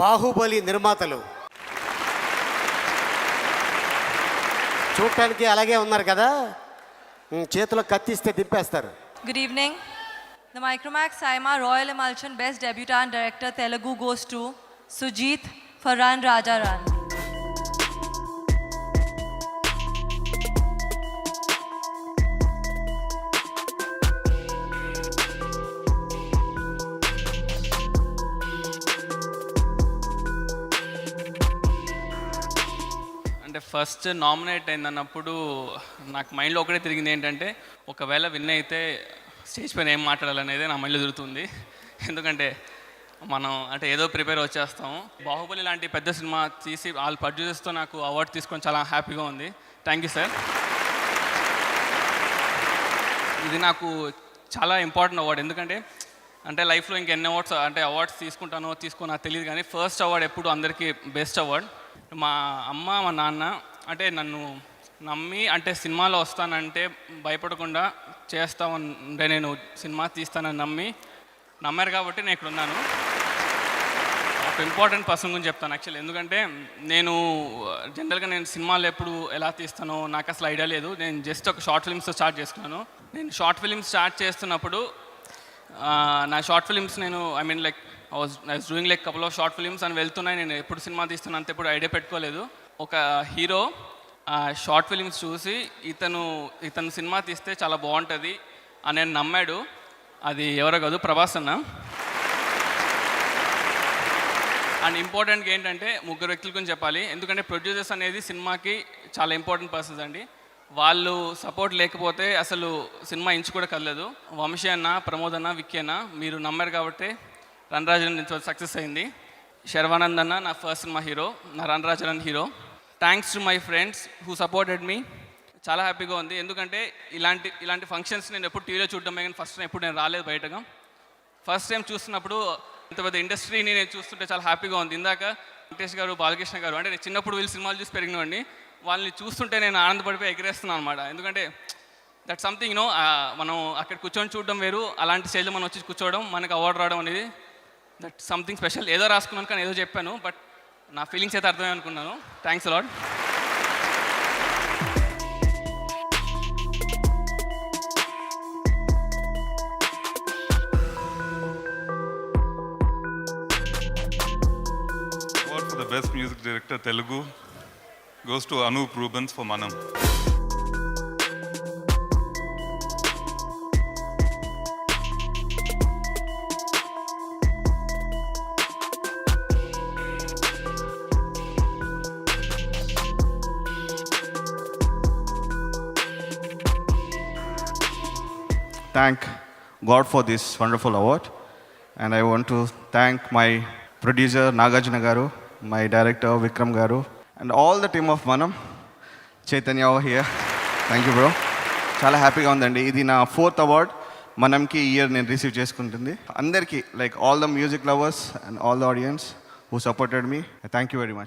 బాహుబలి నిర్మాతలు చూడటానికి అలాగే ఉన్నారు కదా, చేతిలో కత్తిస్తే దింపేస్తారు. Good evening. The Micromax Saima Royal Emulsion Best Debutant Director Telugu goes to Sujit for Run Raja Run. అంటే ఫస్ట్ నామినేట్ అయిందన్నప్పుడు నాకు మైండ్లో ఒకటే తిరిగింది ఏంటంటే, ఒకవేళ విన్ అయితే స్టేజ్ పైన ఏం మాట్లాడాలనేది నా మైండ్లో తిరుగుతుంది. ఎందుకంటే మనం అంటే ఏదో ప్రిపేర్ వచ్చేస్తాము. బాహుబలి లాంటి పెద్ద సినిమా తీసి వాళ్ళ ప్రొడ్యూసర్స్తో నాకు అవార్డు తీసుకొని చాలా హ్యాపీగా ఉంది. Thank you sir. ఇది నాకు చాలా ఇంపార్టెంట్ అవార్డు. ఎందుకంటే అంటే లైఫ్లో ఇంకెన్ని అవార్డ్స్ తీసుకోనో నాకు తెలియదు, కానీ ఫస్ట్ అవార్డు ఎప్పుడు అందరికీ బెస్ట్ అవార్డు. మా అమ్మ మా నాన్న అంటే నన్ను నమ్మి అంటే సినిమాలో వస్తానంటే భయపడకుండా చేస్తామంటే నేను సినిమా తీస్తానని నమ్మారు కాబట్టి నేను ఇక్కడ ఉన్నాను. ఒక ఇంపార్టెంట్ పర్సన్ గురించి చెప్తాను యాక్చువల్లీ. ఎందుకంటే నేను జనరల్గా సినిమాలు ఎప్పుడు ఎలా తీస్తానో నాకు అసలు ఐడియా లేదు. నేను జస్ట్ ఒక షార్ట్ ఫిల్మ్స్తో స్టార్ట్ చేసుకున్నాను. నేను షార్ట్ ఫిల్మ్స్ స్టార్ట్ చేస్తున్నప్పుడు నా short films I was doing like couple of short films అని వెళ్తున్నాయి. నేను ఎప్పుడు సినిమా తీస్తున్నా అంత ఎప్పుడు ఐడియా పెట్టుకోలేదు. ఒక హీరో షార్ట్ ఫిల్మ్స్ చూసి ఇతను సినిమా తీస్తే చాలా బాగుంటుంది అని నమ్మాడు. అది ఎవరో కాదు, ప్రభాస్ అన్న. అండ్ ఇంపార్టెంట్గా ఏంటంటే ముగ్గురు వ్యక్తుల గురించి చెప్పాలి. ఎందుకంటే ప్రొడ్యూసర్స్ అనేది సినిమాకి చాలా ఇంపార్టెంట్ పర్సన్స్ అండి. వాళ్ళు సపోర్ట్ లేకపోతే అసలు సినిమా ఇంచు కూడా కదలేదు. వంశీ అన్న, ప్రమోద్ అన్న, విక్కీ అన్న మీరు నమ్మారు కాబట్టి రన్ రాజన్ నుంచి సక్సెస్ అయింది. శర్వానంద్ అన్న నా ఫస్ట్ సినిమా హీరో, నా run Rajan hero. Thanks to my friends who supported me. చాలా హ్యాపీగా ఉంది. ఎందుకంటే ఇలాంటి ఫంక్షన్స్ నేను ఎప్పుడు టీవీలో చూడడమే, కానీ ఫస్ట్ టైం ఎప్పుడు నేను రాలేదు బయటగా. ఫస్ట్ టైం చూస్తున్నప్పుడు ఇంత పెద్ద ఇండస్ట్రీని నేను చూస్తుంటే చాలా హ్యాపీగా ఉంది. ఇందాక వెంకటేష్ గారు, బాలకృష్ణ గారు అంటే నేను చిన్నప్పుడు వీళ్ళు సినిమాలు చూసి పెరిగినవాడిని. వాళ్ళని చూస్తుంటే నేను ఆనందపడిపోయి ఎగిరేస్తున్నాను అనమాట. ఎందుకంటే దట్ సంథింగ్ మనం అక్కడ కూర్చొని చూడడం వేరు, అలాంటి స్టేజ్లో మనం వచ్చి కూర్చోవడం, మనకు అవార్డు రావడం అనేది దట్ సంథింగ్ స్పెషల్. ఏదో రాసుకున్నాను కానీ ఏదో చెప్పాను, బట్ నా ఫీలింగ్స్ అయితే అర్థమే అనుకున్నాను. Thanks a lot. Award for the Best Music Director Telugu goes to Anup Rubens for Manam. Thank God for this wonderful award, and I want to thank my producer Nagarjuna garu, my director Vikram garu, and all the team of Manam. Chaitanya over here. Thank you bro. Chala happy ga undandi. Idi na 4th award Manam ki year nenu receive cheskuntundi. Andarki like all the music lovers and all the audience who supported me, thank you very much.